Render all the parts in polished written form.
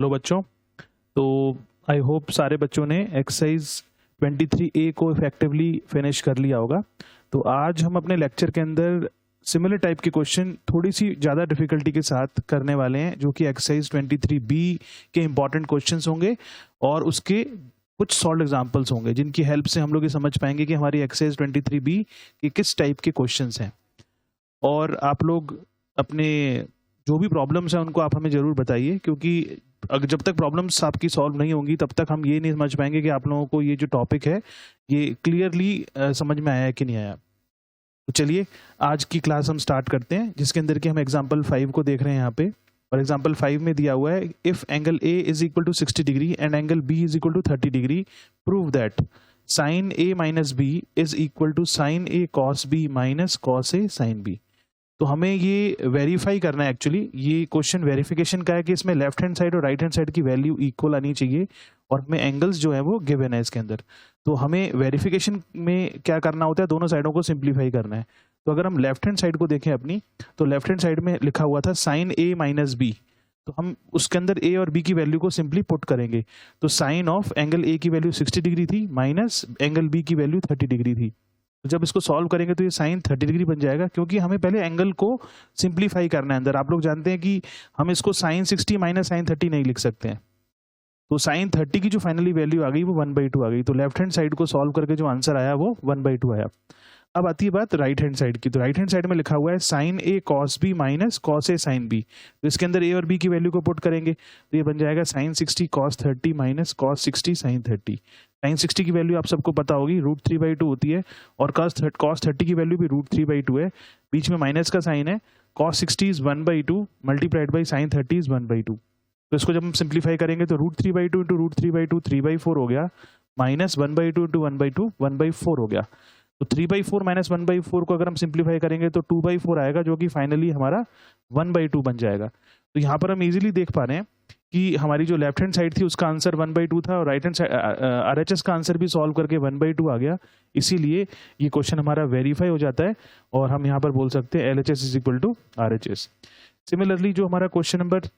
Hello बच्चों, तो I hope सारे बच्चों ने एक्सरसाइज 23A को इफेक्टिवली फिनिश कर लिया होगा। तो आज हम अपने लेक्चर के अंदर सिमिलर टाइप के क्वेश्चन थोड़ी सी ज़्यादा डिफिकल्टी के साथ करने वाले हैं, जो कि एक्सरसाइज 23B के इंपॉर्टेंट क्वेश्चंस होंगे और उसके कुछ सॉल्व एग्जांपल्स होंगे, जिनकी हेल्प से हम लोग ये समझ पाएंगे कि हमारी एक्सरसाइज 23B के किस टाइप के क्वेश्चंस हैं। और आप लोग अपने जो भी प्रॉब्लम्स हैं उनको आप हमें ज़रूर बताइए, क्योंकि जब तक प्रॉब्लम्स आपकी सॉल्व नहीं होंगी तब तक हम ये नहीं समझ पाएंगे कि आप लोगों को ये जो टॉपिक है ये क्लियरली समझ में आया है कि नहीं आया। तो चलिए आज की क्लास हम स्टार्ट करते हैं, जिसके अंदर कि हम एग्जाम्पल 5 को देख रहे हैं यहाँ पे। और एग्जाम्पल 5 में दिया हुआ है, if angle A is equal to 60 degree and angle B is equal to 30 degree, prove that sine A minus B is equal to sine A cos B minus cos A sine B. तो हमें ये verify करना है, actually ये question verification का है कि इसमें लेफ्ट हैंड साइड और राइट हैंड साइड की वैल्यू इक्वल आनी चाहिए और हमें एंगल्स जो है वो गिवन है इसके अंदर। तो हमें वेरिफिकेशन में क्या करना होता है, दोनों साइडों को सिंप्लीफाई करना है। तो अगर हम लेफ्ट हैंड साइड को देखें अपनी, तो लेफ्ट हैंड साइड में लिखा हुआ था साइन ए माइनस बी, तो हम उसके अंदर ए और बी की वैल्यू को सिंपली पुट करेंगे। तो साइन ऑफ एंगल ए की वैल्यू 60 डिग्री थी माइनस एंगल बी की वैल्यू 30 डिग्री थी। तो जब इसको सॉल्व करेंगे तो ये साइन 30 डिग्री बन जाएगा, क्योंकि हमें पहले एंगल को सिंप्लीफाई करना है अंदर। आप लोग जानते हैं कि हम इसको साइन 60 माइनस साइन 30 नहीं लिख सकते हैं। तो साइन 30 की जो फाइनली वैल्यू आ गई वो 1/2 आ गई। तो लेफ्ट हैंड साइड को सॉल्व करके जो आंसर आया वो 1/2 आया। अब आती है बात राइट हैंड साइड की। तो राइट हैंड साइड में लिखा हुआ है sign A cos B minus cos A sine B. तो इसके अंदर ए और बी की वैल्यू को पुट करेंगे तो ये बन जाएगा sine 60 cos 30 minus cos 60 sine 30। Sine 60 की वैल्यू आप सबको पता होगी, √3/2 होती है, और कॉस 30 की वैल्यू भी √3/2 है। बीच में माइनस का साइन है। Cos 60 is 1/2 multiplied by sine 30 is 1/2। तो इसको जब हम सिंप्लीफाई करेंगे तो √3/2 इंटू √3/2 3/4 हो गया, माइनस 1/2 इंटू 1/2 1/4 हो गया। तो 3/4 माइनस 1/4 को अगर हम सिंप्लीफाई करेंगे तो 2/4 आएगा, जो कि फाइनली हमारा 1/2 बन जाएगा। तो यहाँ पर हम इजीली देख पा रहे हैं कि हमारी जो लेफ्ट हैंड साइड थी उसका आंसर 1/2 था, और राइट हैंड साइड RHS का आंसर भी सॉल्व करके 1/2 आ गया। इसीलिए ये क्वेश्चन हमारा वेरीफाई हो जाता है और हम यहाँ पर बोल सकते हैं LHS is equal to RHS। Similarly जो हमारा क्वेश्चन नंबर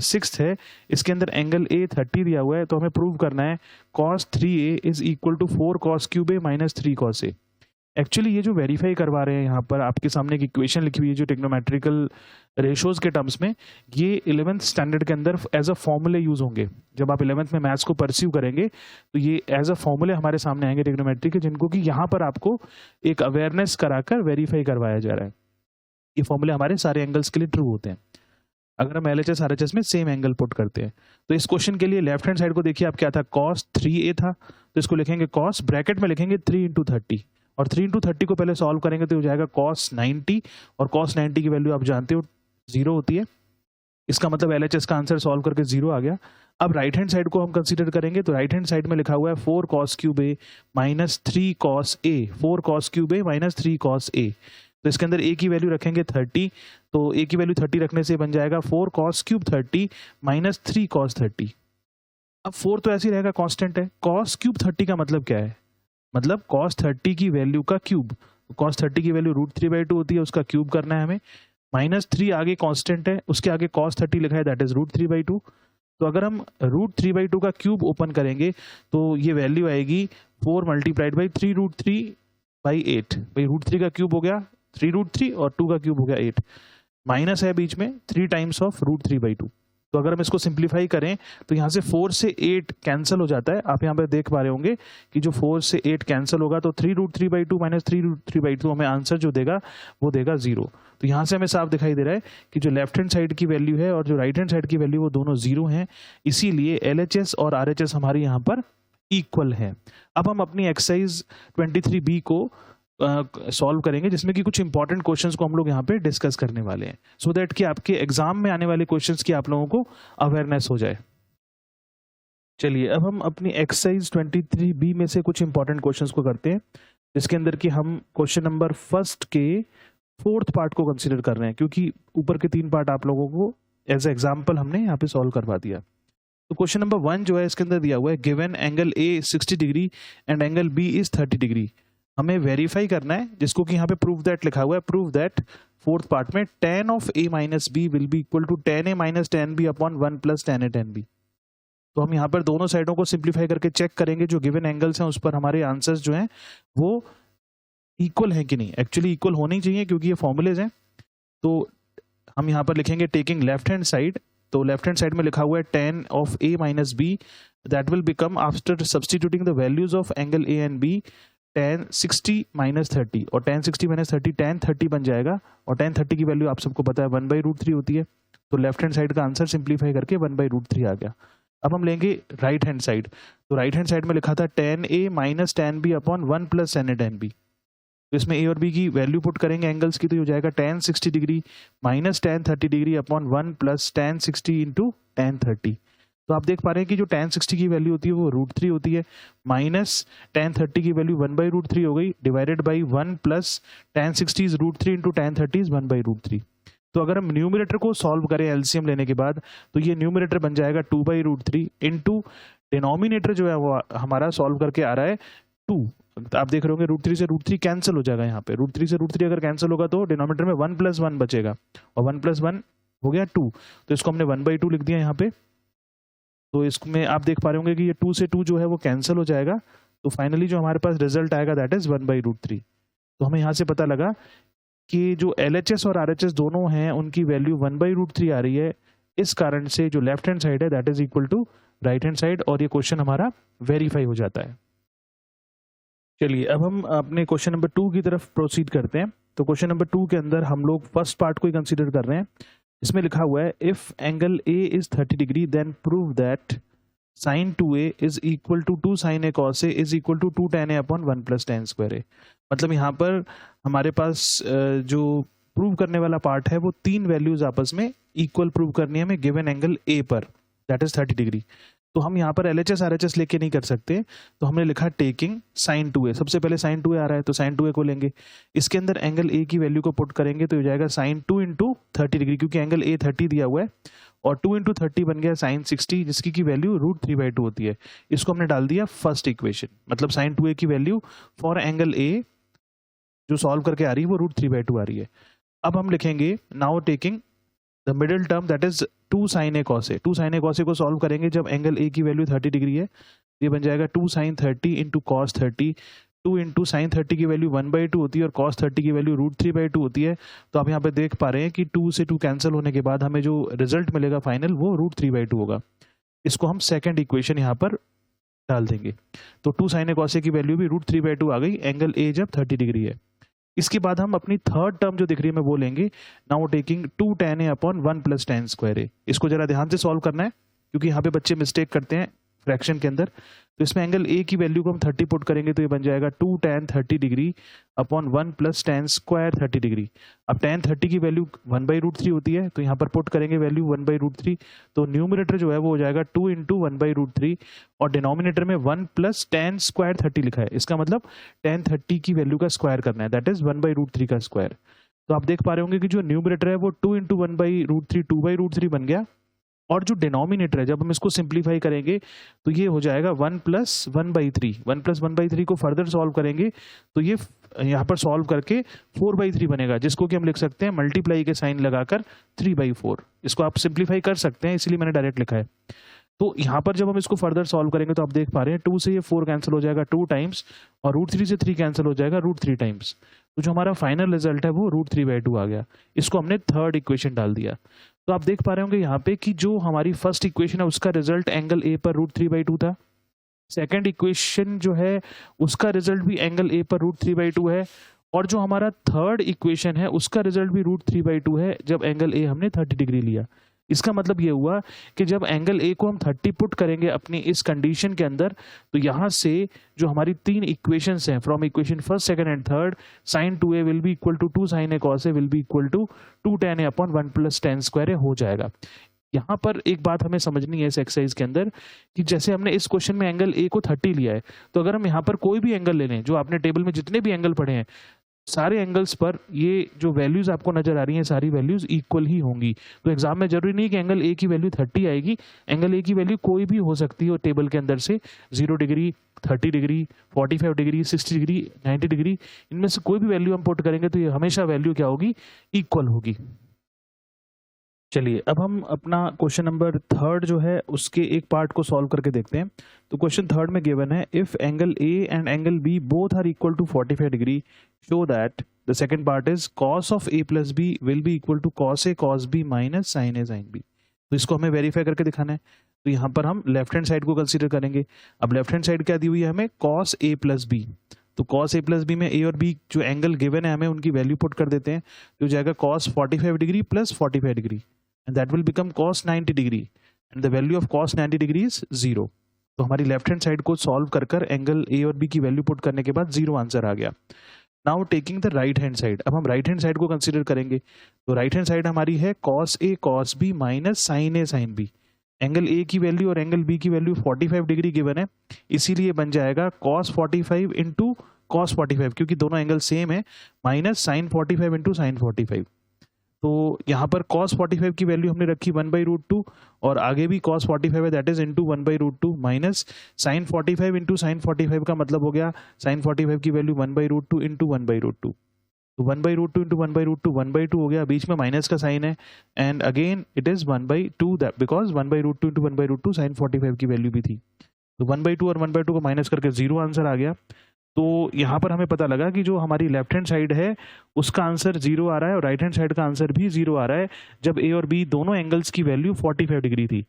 6 है, इसके अंदर एंगल A 30 दिया हुआ है, तो हमें प्रूव करना है cos 3A is equal to 4 cos cube A minus 3 cos A। Actually ये जो वेरीफाई करवा रहे हैं यहाँ पर आपके सामने एक इक्वेशन लिखी हुई है जो टेक्नोमेट्रिकल रेशोज के टर्म्स में, ये 11th स्टैंडर्ड के अंदर एज अ फॉर्मूले यूज होंगे। जब आप 11th में मैथ्स को परस्यू करेंगे तो ये एज अ फॉर्मूले हमारे सामने आएंगे टेक्नोमेट्री के, जिनको कि यहाँ पर आपको एक अवेयरनेस कराकर वेरीफाई करवाया जा रहा है। ये फॉर्मूले हमारे सारे एंगल्स के लिए ट्रू होते हैं अगर हम LHS RHS में सेम एंगल पुट करते हैं। तो इस क्वेश्चन के लिए लेफ्ट हैंड साइड को देखिए, आप क्या था, cos 3A था, तो इसको लिखेंगे cos, ब्रैकेट में लिखेंगे 3 इंटू 30, और 3 इंटू 30 को पहले सॉल्व करेंगे तो हो जाएगा cos 90, और cos 90 की वैल्यू आप जानते हो 0 होती है। इसका मतलब LHS का आंसर सॉल्व करके 0 आ गया। अब राइट हैंड साइड को हम कंसीडर करेंगे तो राइट हैंड साइड में लिखा हुआ है 4 cos cube A minus 3 cos A, 4 cos cube A minus 3 cos A। तो इसके अंदर A की वैल्यू रखेंगे 30, तो A की वैल्यू 30 रखने से बन जाएगा 4 cos क्यूब 30 माइनस 3 cos 30। अब 4 तो ऐसे ही रहेगा, कांस्टेंट है। cos क्यूब 30 का मतलब क्या है, मतलब cos 30 की वैल्यू का क्यूब। cos 30 की वैल्यू √3/2 होती है, उसका क्यूब करना है हमें। माइनस 3 आगे कांस्टेंट है, उसके आगे cos 30 लिखा है, दैट इज √3/2। तो अगर हम √3/2 का क्यूब ओपन करेंगे तो ये वैल्यू आएगी 4 मल्टीप्लाइड बाई 3√3/8। भाई √3 का क्यूब हो गया 3√3 और 2 का क्यूब हो गया 8, माइनस है बीच में 3 टाइम्स ऑफ √3/2। तो अगर हम इसको सिंप्लीफाई करें तो यहाँ से 4 से 8 कैंसिल हो जाता है। आप यहाँ पर देख पा रहे होंगे कि जो 4 से 8 कैंसिल होगा तो 3√3/2 माइनस 3√3/2 हमें आंसर जो देगा वो देगा 0। तो यहाँ से हमें साफ दिखाई दे रहा है कि जो लेफ्ट हैंड साइड की वैल्यू है और जो राइट हैंड साइड की वैल्यू वो दोनों 0 हैं। इसीलिए LHS और RHS हमारी यहाँ पर इक्वल है। अब हम अपनी एक्सरसाइज 23B को सॉल्व करेंगे, जिसमें कि कुछ इंपॉर्टेंट क्वेश्चंस को हम लोग यहाँ पे डिस्कस करने वाले हैं, सो दैट कि आपके एग्जाम में आने वाले क्वेश्चंस की आप लोगों को अवेयरनेस हो जाए। चलिए अब हम अपनी एक्सरसाइज 23B में से कुछ इंपॉर्टेंट क्वेश्चंस को करते हैं, जिसके अंदर कि हम क्वेश्चन नंबर फर्स्ट के 4th पार्ट को कंसीडर कर रहे हैं, क्योंकि ऊपर के 3 पार्ट आप लोगों को एज एग्जाम्पल हमने यहाँ पे सॉल्व करवा दिया। तो क्वेश्चन नंबर 1 जो है इसके अंदर दिया हुआ है, given angle A 60 degree and angle B is 30 degree, हमें वेरीफाई करना है, जिसको कि यहाँ पे प्रूव दैट लिखा हुआ है, प्रूव दैट फोर्थ पार्ट में tan of a minus B will be equal to tan a माइनस tan b upon 1 plus tan a tan b। तो हम यहाँ पर दोनों साइडों को सिंप्लीफाई करके चेक करेंगे, जो गिवन एंगल्स हैं उस पर हमारे आंसर्स जो हैं वो इक्वल हैं कि नहीं। एक्चुअली इक्वल होनी चाहिए क्योंकि ये फॉर्मूलेज हैं। तो हम यहाँ पर लिखेंगे टेकिंग लेफ्ट हैंड साइड, तो लेफ्ट हैंड साइड में लिखा हुआ है tan of a minus b, that will become after substituting the values of angle a and b tan 60 minus 30, और tan 60 माइनस 30 tan 30 बन जाएगा, और tan 30 की वैल्यू आप सबको पता है 1/√3 होती है। तो लेफ्ट हैंड साइड का आंसर सिंप्लीफाई करके 1/√3 आ गया। अब हम लेंगे राइट हैंड साइड, तो राइट हैंड साइड में लिखा था tan a माइनस tan b upon 1 plus tan a tan b। तो इसमें a और b की वैल्यू पुट करेंगे एंगल्स की, तो हो जाएगा tan 60 degree minus tan 30 degree upon 1 plus tan 60 into tan 30। तो आप देख पा रहे हैं कि जो tan 60 की वैल्यू होती है वो √3 होती है, माइनस tan 30 की वैल्यू 1/√3 हो गई, divided by 1 plus tan 60 is √3 into tan 30 is 1/√3। तो अगर हम न्यूमरेटर को सॉल्व करें एलसीएम लेने के बाद, तो ये न्यूमरेटर बन जाएगा 2/√3 इंटू डिनोमिनेटर जो है वो हमारा सॉल्व करके आ रहा है 2। आप देख रहे होंगे √3 से √3 कैंसिल हो जाएगा, यहाँ पे √3 से √3 अगर कैंसिल होगा तो डिनोमिनेटर में 1 प्लस 1 बचेगा, और 1 प्लस 1 हो गया 2, तो इसको हमने 1/2 लिख दिया यहाँ पे। तो इसमें आप देख पा रहे होंगे कि ये 2 से 2 जो है वो कैंसिल हो जाएगा, तो फाइनली जो हमारे पास रिजल्ट आएगा दैट इज 1/√3। तो हमें यहाँ से पता लगा कि जो LHS और RHS दोनों हैं उनकी वैल्यू 1/√3 आ रही है, इस कारण से जो लेफ्ट हैंड साइड है that is equal to right hand side, और ये क्वेश्चन हमारा वेरीफाई हो जाता है। चलिए अब हम अपने क्वेश्चन नंबर 2 की तरफ प्रोसीड करते हैं। तो क्वेश्चन नंबर 2 के अंदर हम लोग फर्स्ट पार्ट को ही कंसीडर कर रहे हैं। इसमें लिखा हुआ है if angle A is 30 degree then prove that sin 2a is equal to 2 sin a cos a is equal to 2 tan a upon 1 plus tan square a। मतलब यहाँ पर हमारे पास जो प्रूव करने वाला पार्ट है वो तीन वैल्यूज आपस में इक्वल प्रूव करनी है हमें गिवन एंगल A पर, दैट इज 30 डिग्री। तो हम यहाँ पर LHS RHS लेके नहीं कर सकते, तो हमने लिखा टेकिंग sin 2a। सबसे पहले sin 2a आ रहा है तो sin 2a को लेंगे, इसके अंदर एंगल A की वैल्यू को पुट करेंगे तो हो जाएगा sin 2 इंटू 30 डिग्री, क्योंकि एंगल A 30 दिया हुआ है, और 2 इंटू 30 बन गया sin 60, जिसकी की वैल्यू √3/2 होती है। इसको हमने डाल दिया फर्स्ट इक्वेशन, मतलब sin 2a की वैल्यू फॉर एंगल A जो सॉल्व करके आ रही है वो √3/2 आ रही है। अब हम लिखेंगे now taking the middle term that is 2 sin a cos a। 2 sin a cos a को सॉल्व करेंगे जब एंगल A की वैल्यू 30 डिग्री है, ये बन जाएगा 2 sin 30 into cos 30। 2 into sine 30 की वैल्यू 1/2 होती है और cos 30 की वैल्यू √3/2 होती है। तो आप यहाँ पे देख पा रहे हैं कि 2 से 2 कैंसिल होने के बाद हमें जो रिजल्ट मिलेगा फाइनल वो √3/2 होगा। इसको हम सेकंड इक्वेशन यहाँ पर डाल देंगे, तो 2 sin a cos a की वैल्यू भी √3/2 आ गई एंगल A जब 30 डिग्री है। इसके बाद हम अपनी थर्ड टर्म जो दिख रही है मैं वो लेंगे, now taking 2 tan a upon 1 plus tan square a। इसको जरा ध्यान से सॉल्व करना है क्योंकि यहाँ पे बच्चे मिस्टेक करते हैं फ्रैक्शन के अंदर। तो इसमें एंगल A की वैल्यू को हम 30 पुट करेंगे तो ये बन जाएगा 2 tan 30 degree upon 1 plus tan square 30 degree. अब tan 30 की वैल्यू 1/√3 होती है, तो यहाँ पर पुट करेंगे वैल्यू 1/√3, तो न्यूमरेटर जो है वो हो जाएगा 2 इंटू 1/√3 और डिनोमिनेटर में 1 प्लस tan स्क्वायर 30 लिखा है। इसका मतलब tan 30 की वैल्यू का स्क्वायर करना है, दैट इज 1/√3 का स्क्वायर। तो आप देख पा रहे होंगे कि जो न्यूमरेटर है वो 2 इंटू 1/√3 2/√3 बन गया, और जो डिनोमिनेटर है जब हम इसको सिंप्लीफाई करेंगे तो ये हो जाएगा 1 प्लस 1/3। 1 प्लस 1/3 को फर्दर सॉल्व करेंगे तो ये यहाँ पर सॉल्व करके 4/3 बनेगा, जिसको कि हम लिख सकते हैं मल्टीप्लाई के साइन लगाकर 3/4। इसको आप सिंप्लीफाई कर सकते हैं, इसलिए मैंने डायरेक्ट लिखा है। तो यहाँ पर जब हम इसको फर्दर सॉल्व करेंगे तो आप देख पा रहे हैं 2 से ये 4 कैंसिल हो जाएगा 2 टाइम्स, और √3 से 3 कैंसिल हो जाएगा √3 टाइम्स। तो जो हमारा फाइनल रिजल्ट है वो √3/2 आ गया। इसको हमने थर्ड इक्वेशन डाल दिया। तो आप देख पा रहे होंगे यहाँ पे कि जो हमारी फर्स्ट इक्वेशन है उसका रिजल्ट एंगल A पर √3/2 था। सेकंड इक्वेशन जो है उसका रिजल्ट भी एंगल A पर √3/2 है, और जो हमारा थर्ड इक्वेशन है उसका रिजल्ट भी √3/2 है जब एंगल A हमने 30 डिग्री लिया। इसका मतलब ये हुआ कि जब एंगल A को हम 30 पुट करेंगे अपनी इस कंडीशन के अंदर, तो यहाँ से जो हमारी तीन इक्वेशंस हैं from equation first second and third, sin 2a will be equal to 2 sin a cos a will be equal to 2 tan a upon 1 plus tan square a हो जाएगा। यहाँ पर एक बात हमें समझनी है इस एक्सरसाइज के अंदर कि जैसे हमने इस क्वेश्चन में एंगल A को 30 लिया है, तो अगर हम यहाँ पर कोई भी एंगल ले लें, जो आपने टेबल में जितने भी एंगल पढ़े हैं सारे एंगल्स पर ये जो वैल्यूज आपको नजर आ रही हैं सारी वैल्यूज इक्वल ही होंगी। तो एग्जाम में जरूरी नहीं कि एंगल ए की वैल्यू 30 आएगी, एंगल ए की वैल्यू कोई भी हो सकती है टेबल के अंदर से, 0 degree, 30 degree, 45 degree, 60 degree, 90 degree, इनमें से कोई भी वैल्यू हम पुट करेंगे तो ये हमेशा वैल्यू क्या होगी, इक्वल होगी। चलिए अब हम अपना क्वेश्चन नंबर 3 जो है उसके एक पार्ट को सॉल्व करके देखते हैं। तो क्वेश्चन 3 में गिवन है if angle A and angle B both are equal to 45 degree show that the second part is cos of A plus B will be equal to cos A cos B minus sine A sine B. तो इसको हमें verify करके दिखाना है। तो यहाँ पर हम लेफ्ट हैंड साइड को कंसीडर करेंगे। अब लेफ्ट हैंड साइड क्या दी हुई है हमें, कॉस ए प्लस बी। तो कॉस ए प्लस बी में ए और बी जो एंगल गिवन है हमें उनकी वैल्यू पुट कर देते हैं। तो जाएगा cos 45 degree plus 45 degree and that will become cos 90 degree and the value of cos 90 degree is 0। तो हमारी लेफ्ट हैंड साइड को सॉल्व कर एंगल ए और बी की वैल्यू पुट करने के बाद 0 आंसर आ गया। Now taking the right hand side, अब हम राइट हैंड साइड को कंसीडर करेंगे। तो राइट हैंड साइड हमारी है cos a cos b minus sin a sin b। Angle A की वैल्यू और एंगल बी की वैल्यू 45 डिग्री गिवन है, इसीलिए बन जाएगा cos 45 इंटू cos 45, क्योंकि दोनों एंगल सेम है, माइनस sin 45 इंटू sin 45। तो यहाँ पर cos 45 की वैल्यू हमने रखी 1/√2 और आगे भी cos 45 है that is into 1/√2 minus sin 45 into sin 45 का मतलब हो गया sin 45 की वैल्यू 1/√2 इंटू 1/√2। तो 1/√2 इंटू 1/√2 1/2 हो गया, बीच में माइनस का साइन है and again it is 1/2 that because 1/√2 into 1/√2 sin 45 की वैल्यू भी थी। तो 1/2 और 1/2 को माइनस करके 0 आंसर आ गया। तो यहाँ पर हमें पता लगा कि जो हमारी लेफ्ट हैंड साइड है उसका आंसर 0 आ रहा है और राइट हैंड साइड का आंसर भी 0 आ रहा है, जब ए और बी दोनों एंगल्स की वैल्यू 45 डिग्री थी।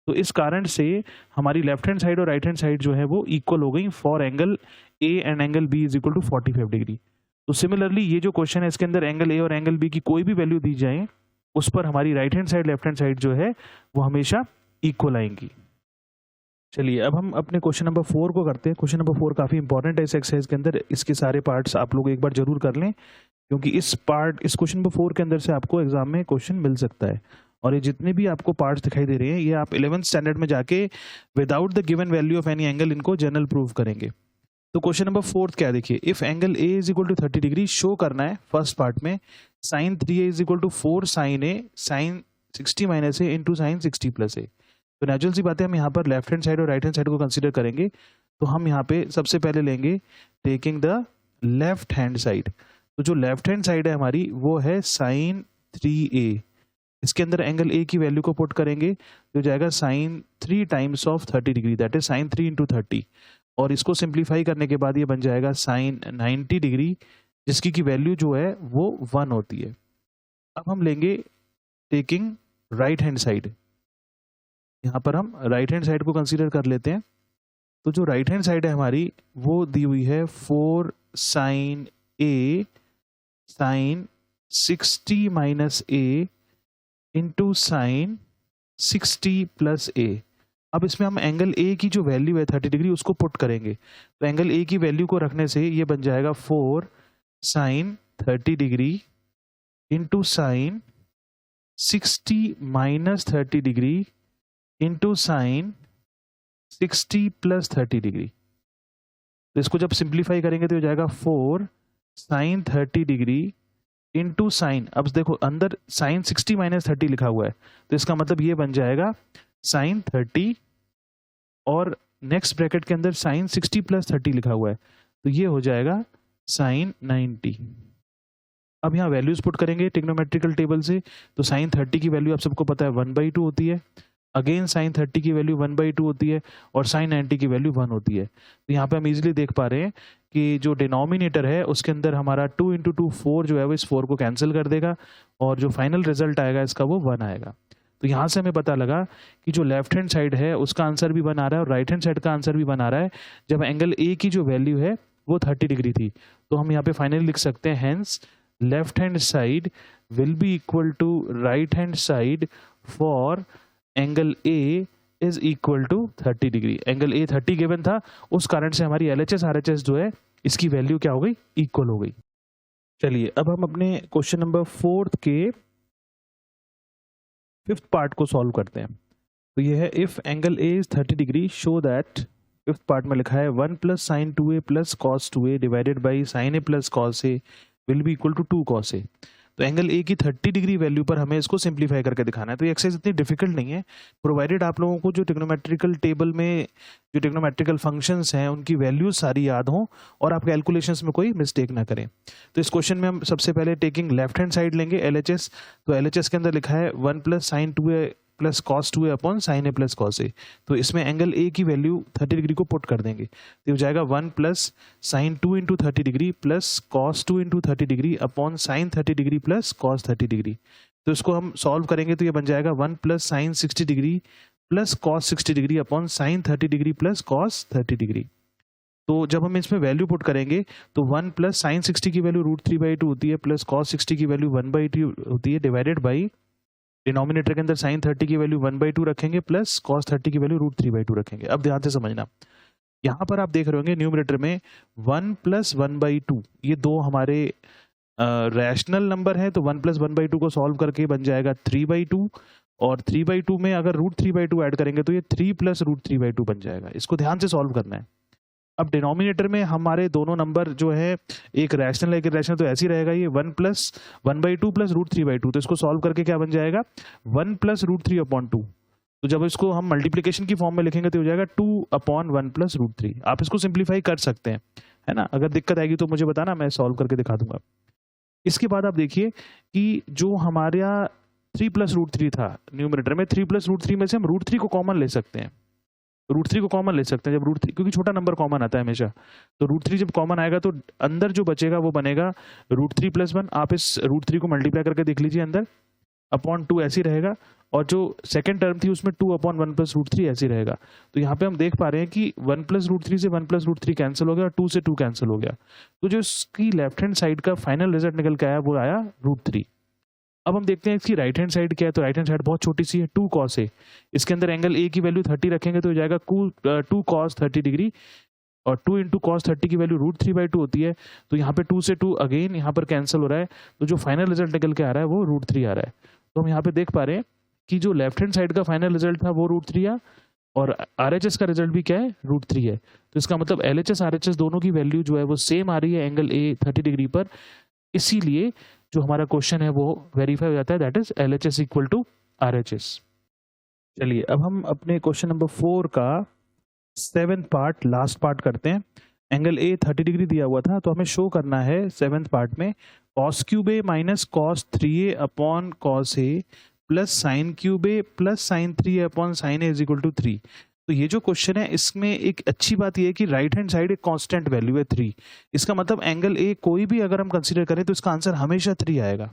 तो इस कारण से हमारी लेफ्ट हैंड साइड और राइट हैंड साइड जो है वो इक्वल हो गई for angle A and angle B is equal to 45 degree. तो सिमिलरली ये जो क्वेश्चन है इसके अंदर एंगल ए और एंगल बी की कोई भी वैल्यू दी जाए उस पर हमारी right hand side left hand side जो है वो हमेशा इक्वल आएंगी। चलिए अब हम अपने क्वेश्चन नंबर 4 को करते हैं। क्वेश्चन नंबर 4 काफ़ी इंपॉर्टेंट है इस एक्सरसाइज के अंदर, इसके सारे पार्ट्स आप लोग एक बार जरूर कर लें, क्योंकि इस क्वेश्चन नंबर 4 के अंदर से आपको एग्जाम में क्वेश्चन मिल सकता है। और ये जितने भी आपको पार्ट्स दिखाई दे रहे हैं ये आप 11th स्टैंडर्ड में जाके without the given value of any angle इनको जनरल प्रूव करेंगे। तो क्वेश्चन नंबर 4 क्या देखिए, if angle A is equal to 30 degree show करना है फर्स्ट पार्ट में sine 3a is equal to 4 sine A sine 60 minus A into sine 60 plus A. तो natural सी बात है हम यहाँ पर लेफ्ट हैंड साइड और राइट हैंड साइड को कंसीडर करेंगे। तो हम यहाँ पे सबसे पहले लेंगे taking the left hand side. तो जो लेफ्ट हैंड साइड है हमारी वो है साइन 3a। इसके अंदर एंगल ए की वैल्यू को पुट करेंगे तो जाएगा sine 3 times of 30 degree that is sine 3 into 30। और इसको सिंप्लीफाई करने के बाद ये बन जाएगा साइन 90 डिग्री, जिसकी की वैल्यू जो है वो 1 होती है। अब हम लेंगे टेकिंग राइट हैंड साइड। यहाँ पर हम राइट हैंड साइड को कंसीडर कर लेते हैं। तो जो राइट हैंड साइड है हमारी वो दी हुई है 4 sine A sine 60 minus A into sine 60 plus ए। अब इसमें हम एंगल ए की जो वैल्यू है 30 डिग्री उसको पुट करेंगे। तो एंगल ए की वैल्यू को रखने से ये बन जाएगा 4 sine 30 degree into sine 60 minus 30 degree into sine 60 plus 30 degree. तो इसको जब सिंप्लीफाई करेंगे तो हो जाएगा 4 साइन 30 डिग्री इंटू साइन, अब देखो अंदर साइन 60 माइनस 30 लिखा हुआ है तो इसका मतलब ये बन जाएगा साइन 30 और नेक्स्ट ब्रैकेट के अंदर साइन 60 प्लस 30 लिखा हुआ है तो ये हो जाएगा साइन 90। अब यहाँ वैल्यूज पुट करेंगे ट्रिग्नोमेट्रिकल टेबल से। तो साइन 30 की वैल्यू आप सबको पता है 1/2 होती है, अगेन साइन 30 की वैल्यू 1/2 होती है और साइन 90 की वैल्यू 1 होती है। तो यहाँ पे हम इजीली देख पा रहे हैं कि जो डिनोमिनेटर है उसके अंदर हमारा 2 इंटू 2 4 जो है वो इस 4 को कैंसिल कर देगा और जो फाइनल रिजल्ट आएगा इसका वो 1 आएगा। तो यहाँ से हमें पता लगा कि जो लेफ्ट हैंड साइड है उसका आंसर भी 1 आ रहा है और राइट हैंड साइड का आंसर भी 1 आ रहा है जब एंगल ए की जो वैल्यू है वो 30 डिग्री थी। तो हम यहाँ पे फाइनली लिख सकते हैं hence left hand side will be equal to right hand side for angle A is equal to 30 degree. Angle A 30 given था उस कारण से हमारी LHS RHS जो है इसकी वैल्यू क्या हो गई, इक्वल हो गई। चलिए अब हम अपने क्वेश्चन नंबर 4 के 5th पार्ट को सॉल्व करते हैं। तो ये है if angle A is 30 degree show that, 5th part में लिखा है 1 plus sine 2a plus cos 2a divided by sine A plus cos A will be equal to 2 cos A। तो एंगल ए की 30 डिग्री वैल्यू पर हमें इसको simplify करके दिखाना है। तो ये एक्सरसाइज इतनी डिफिकल्ट नहीं है, प्रोवाइडेड आप लोगों को जो ट्रिग्नोमेट्रिकल टेबल में जो ट्रिग्नोमेट्रिकल फंक्शंस हैं उनकी वैल्यूज सारी याद हों और आप कैलकुलेशंस में कोई मिस्टेक ना करें। तो इस क्वेश्चन में हम सबसे पहले टेकिंग लेफ्ट हैंड साइड लेंगे LHS। तो LHS के अंदर लिखा है 1 plus sine 2A plus cos 2A upon sine A plus cos A। तो इसमें एंगल ए की वैल्यू 30 डिग्री को पुट कर देंगे, तो हो जाएगा 1 plus sign 2 into 30 degree plus cos 2 into 30 degree upon sine 30 degree plus cos 30 degree. तो इसको हम सॉल्व करेंगे तो ये बन जाएगा 1 plus sign 60 degree plus cos 60 degree upon sine 30 degree plus cos 30 degree. तो जब हम इसमें वैल्यू पुट करेंगे तो 1 प्लस साइन 60 की वैल्यू √3/2 होती है प्लस कॉस 60 की वैल्यू 1/2 होती है डिवाइडेड बाई डिनोमिनेटर के अंदर साइन 30 की वैल्यू 1/2 रखेंगे प्लस कॉस 30 की वैल्यू √3/2 रखेंगे। अब ध्यान से समझना, यहाँ पर आप देख रहे होंगे न्यूमरेटर में 1 प्लस 1/2, ये दो हमारे रैशनल नंबर है, तो 1 प्लस 1/2 को सॉल्व करके बन जाएगा 3/2 और 3/2 में अगर √3/2 ऐड करेंगे तो ये 3 प्लस √3/2 बन जाएगा। इसको ध्यान से सॉल्व करना है। अब डिनोमिनेटर में हमारे दोनों नंबर जो है एक रैशनल एक इरेशनल, तो ऐसे ही रहेगा ये 1 प्लस 1/2 प्लस √3/2। तो इसको सॉल्व करके क्या बन जाएगा 1 प्लस √3/2। तो जब इसको हम मल्टीप्लिकेशन की फॉर्म में लिखेंगे तो हो जाएगा 2/1 प्लस √3। आप इसको सिंप्लीफाई कर सकते हैं, है ना। अगर दिक्कत आएगी तो मुझे बताना, मैं सॉल्व करके दिखा दूंगा। इसके बाद आप देखिए कि जो हमारा 3 प्लस √3 था न्यूमरेटर में, 3 प्लस √3 में से हम √3 को कॉमन ले सकते हैं। √3 को कॉमन ले सकते हैं जब √3, क्योंकि छोटा नंबर कॉमन आता है हमेशा। तो √3 जब कॉमन आएगा तो अंदर जो बचेगा वो बनेगा √3 + 1। आप इस √3 को मल्टीप्लाई करके देख लीजिए, अंदर अपॉन 2 ऐसी रहेगा, और जो सेकंड टर्म थी उसमें 2/1 प्लस √3 ऐसी रहेगा। तो यहाँ पे हम देख पा रहे हैं कि 1 प्लस √3 से 1 प्लस √3 कैंसिल हो गया और 2 से 2 कैंसिल हो गया। तो जो इसकी लेफ्ट हैंड साइड का फाइनल रिजल्ट निकल के आया वो आया √3। अब हम देखते हैं इसकी राइट हैंड साइड क्या है। तो राइट हैंड साइड बहुत छोटी सी है, 2 cos A। इसके अंदर एंगल ए की वैल्यू 30 रखेंगे तो हो जाएगा 2 cos 30 डिग्री, और 2 इंटू cos 30 की वैल्यू √3/2 होती है। तो यहाँ पे 2 से 2 अगेन यहाँ पर कैंसिल हो रहा है, तो जो फाइनल रिजल्ट निकल के आ रहा है वो √3 आ रहा है। तो हम यहाँ पे देख पा रहे हैं कि जो लेफ्ट हैंड साइड का फाइनल रिजल्ट था वो √3 आ, और RHS का रिजल्ट भी क्या है √3 है। तो इसका मतलब LHS RHS दोनों की वैल्यू जो है वो सेम आ रही है एंगल ए 30 डिग्री पर, इसीलिए जो हमारा क्वेश्चन है वो वेरीफाई हो जाता है, that is LHS equal to RHS। चलिए अब हम अपने क्वेश्चन नंबर 4 का 7th पार्ट, लास्ट पार्ट करते हैं। एंगल ए 30 डिग्री दिया हुआ था, तो हमें शो करना है 7th पार्ट में cos³ minus cos 3A upon cos A plus sin³ plus sin 3A upon sin A is equal to 3। तो ये जो क्वेश्चन है इसमें एक अच्छी बात ये है कि राइट हैंड साइड एक कांस्टेंट वैल्यू है 3। इसका मतलब एंगल ए कोई भी अगर हम कंसीडर करें तो इसका आंसर हमेशा 3 आएगा।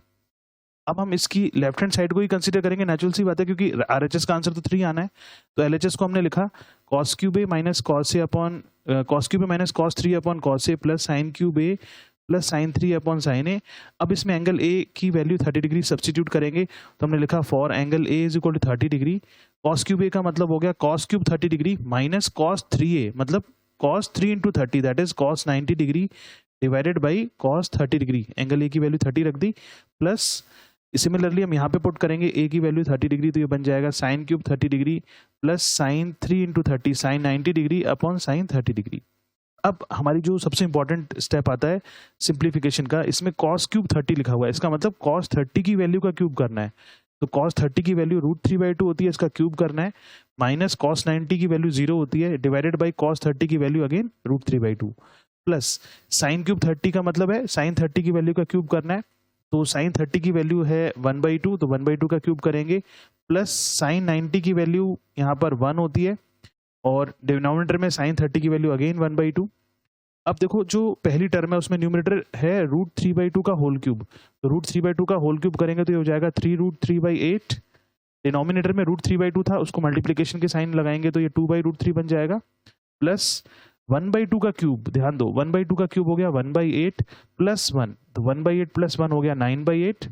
अब हम इसकी लेफ्ट हैंड साइड को ही कंसीडर करेंगे, नेचुरल सी बात है, क्योंकि RHS का आंसर तो 3 आना है। तो LHS को हमने लिखा cos³ minus cos A upon cos³ minus cos 3 upon cos A plus sin³ plus sin 3 upon sin A। अब इसमें एंगल ए की वैल्यू 30 डिग्री सब्सटीट्यूट करेंगे, तो हमने लिखा for angle A is equal to 30 degree. cos³ A का मतलब हो गया cos³ 30 degree minus cos 3A मतलब cos 3 into 30 that is cos 90 degree divided by cos 30 degree. Angle A की वैल्यू 30 रख दी, प्लस सिमिलरली हम यहाँ पे पुट करेंगे ए की वैल्यू 30 डिग्री, तो ये बन जाएगा sin³ 30 degree plus sin 3 into 30 sin 90 degree upon sin 30 degree. अब हमारी जो सबसे इंपॉर्टेंट स्टेप आता है सिंप्लीफिकेशन का, इसमें cos³ 30 लिखा हुआ है, इसका मतलब cos 30 की वैल्यू का क्यूब करना है। तो cos 30 की वैल्यू √3/2 होती है, इसका क्यूब करना है, माइनस cos 90 की वैल्यू 0 होती है डिवाइडेड बाई cos 30 की वैल्यू अगेन √3/2, प्लस sin³ 30 का मतलब है sin 30 की वैल्यू का क्यूब करना है। तो sin 30 की वैल्यू है 1/2, तो 1/2 का क्यूब करेंगे, प्लस sin 90 की वैल्यू यहाँ पर 1 होती है, और डिनोमिनेटर में sin 30 की वैल्यू अगेन 1/2। अब देखो जो पहली टर्म है उसमें न्यूमरेटर है √3/2 का होल क्यूब, तो √3/2 का होल क्यूब करेंगे तो ये हो जाएगा 3√3/8। डिनोमिनेटर में √3/2 था, उसको मल्टीप्लिकेशन के साइन लगाएंगे तो ये 2/√3 बन जाएगा, प्लस 1/2 का क्यूब, ध्यान दो 1/2 का क्यूब हो गया 1/8 प्लस 1, तो 1/8 प्लस 1 हो गया 9/8,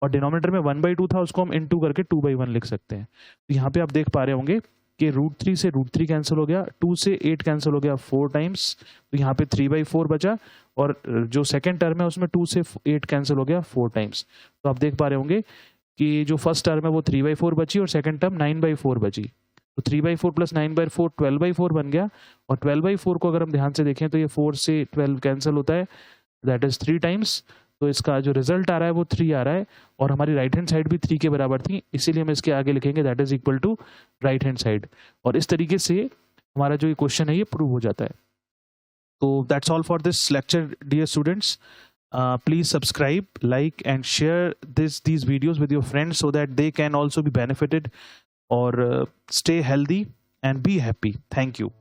और डिनोमिनेटर में 1/2 था उसको हम इंटू करके 2/1 लिख सकते हैं। तो यहाँ पे आप देख पा रहे होंगे कि √3 से √3 कैंसिल हो गया, 2 से 8 कैंसिल हो गया 4 टाइम्स, तो यहाँ पे 3/4 बचा, और जो सेकंड टर्म है उसमें 2 से 8 कैंसिल हो गया 4 टाइम्स। तो आप देख पा रहे होंगे कि जो फर्स्ट टर्म है वो 3/4 बची और सेकंड टर्म 9/4 बची। तो 3/4 प्लस 9/4 12/4 बन गया, और 12/4 को अगर हम ध्यान से देखें तो ये 4 से 12 कैंसिल होता है, दैट इज 3 टाइम्स, तो इसका जो रिजल्ट आ रहा है वो 3 आ रहा है और हमारी राइट हैंड साइड भी 3 के बराबर थी, इसीलिए हम इसके आगे लिखेंगे that is equal to right hand side. और इस तरीके से हमारा जो ये क्वेश्चन है ये प्रूव हो जाता है। तो that's all for this lecture dear students. Please subscribe, like and share these videos with your friends so that they can also be benefited, or stay healthy and be happy. Thank you.